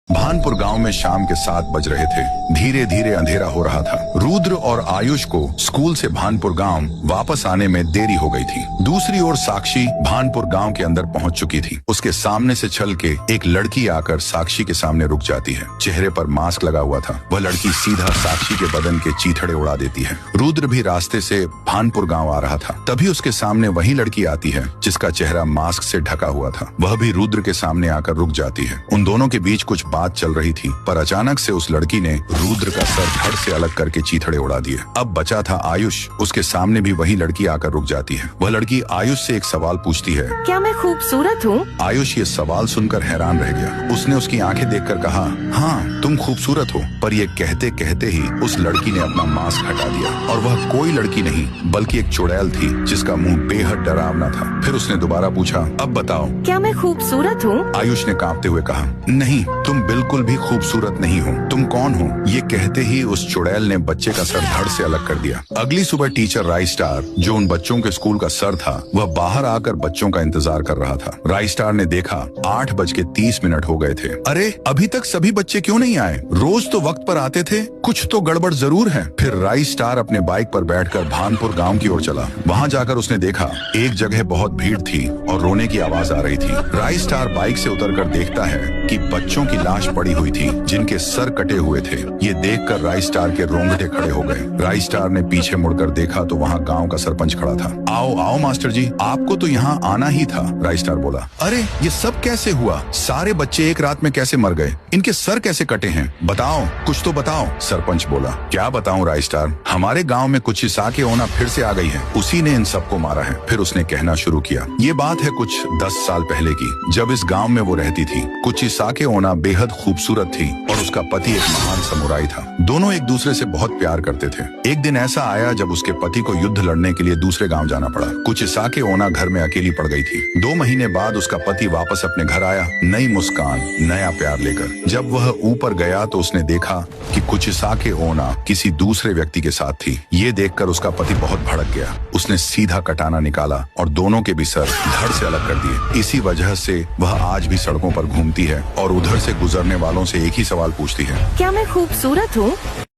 भानपुर गांव में शाम के 7 बज रहे थे। धीरे धीरे अंधेरा हो रहा था। रुद्र और आयुष को स्कूल से भानपुर गांव वापस आने में देरी हो गई थी। दूसरी ओर साक्षी भानपुर गांव के अंदर पहुंच चुकी थी। उसके सामने से चल के एक लड़की आकर साक्षी के सामने रुक जाती है। चेहरे पर मास्क लगा हुआ था। वह लड़की सीधा साक्षी के बदन के चीथड़े उड़ा देती है। रुद्र भी रास्ते से भानपुर गाँव आ रहा था। तभी उसके सामने वही लड़की आती है जिसका चेहरा मास्क से ढका हुआ था। वह भी रुद्र के सामने आकर रुक जाती है। उन दोनों के बीच कुछ बात चल रही थी, पर अचानक से उस लड़की ने रुद्र का सर धड़ से अलग करके चीथड़े उड़ा दिए। अब बचा था आयुष। उसके सामने भी वही लड़की आकर रुक जाती है। वह लड़की आयुष से एक सवाल पूछती है, क्या मैं खूबसूरत हूँ? आयुष ये सवाल सुनकर हैरान रह गया। उसने उसकी आंखें देखकर कहा, हाँ तुम खूबसूरत हो। पर ये कहते कहते ही उस लड़की ने अपना मास्क हटा दिया और वह कोई लड़की नहीं बल्कि एक चुड़ैल थी जिसका मुंह बेहद डरावना था। फिर उसने दोबारा पूछा, अब बताओ क्या मैं खूबसूरत हूँ? आयुष ने कांपते हुए कहा, नहीं तुम बिल्कुल भी खूबसूरत नहीं हो। तुम कौन हो? ये कहते ही उस चुड़ैल ने बच्चे का सर धड़ से अलग कर दिया। अगली सुबह टीचर राइस्टार, जो उन बच्चों के स्कूल का सर था, वह बाहर आकर बच्चों का इंतजार कर रहा था। राइस्टार ने देखा 8:30 हो गए थे। अरे अभी तक सभी बच्चे क्यों नहीं आए? रोज तो वक्त पर आते थे, कुछ तो गड़बड़ जरूर है। फिर राइस्टार अपने बाइक पर बैठकर भानपुर गाँव की ओर चला। वहाँ जाकर उसने देखा एक जगह बहुत भीड़ थी और रोने की आवाज आ रही थी। राइस्टार बाइक से उतरकर देखता है कि बच्चों की लाश पड़ी हुई थी जिनके सर कटे हुए थे। ये देखकर राइस्टार के रोंगटे खड़े हो गए। राइस्टार ने पीछे मुड़कर देखा तो वहाँ गांव का सरपंच खड़ा था। आओ आओ मास्टर जी, आपको तो यहाँ आना ही था, राइस्टार बोला। अरे ये सब कैसे हुआ? सारे बच्चे एक रात में कैसे मर गए? इनके सर कैसे कटे हैं? बताओ, कुछ तो बताओ, सरपंच बोला। क्या बताऊं राइस्टार, हमारे गाँव में कुछ साके ओना फिर से आ गई है। उसी ने इन सबको मारा है। फिर उसने कहना शुरू किया, ये बात है कुछ 10 साल पहले की, जब इस गाँव में वो रहती थी। कुछ साके ओना बेहद खूबसूरत थी और उसका पति एक महान समुराई था। दोनों एक दूसरे से बहुत प्यार करते थे। एक दिन ऐसा आया जब उसके पति को युद्ध लड़ने के लिए दूसरे गांव जाना पड़ा। कुछ साके ओना घर में अकेली पड़ गई थी। 2 महीने बाद उसका पति वापस अपने घर आया, नई मुस्कान, नया प्यार लेकर। जब वह ऊपर गया तो उसने देखा कि कुछ साके ओना किसी दूसरे व्यक्ति के साथ थी। ये देखकर उसका पति बहुत भड़क गया। उसने सीधा कटाना निकाला और दोनों के भी सर धड़ से अलग कर दिए। इसी वजह से वह आज भी सड़कों पर घूमती है और उधर से गुजरने वालों से एक ही सवाल पूछती है, क्या मैं खूबसूरत हूँ?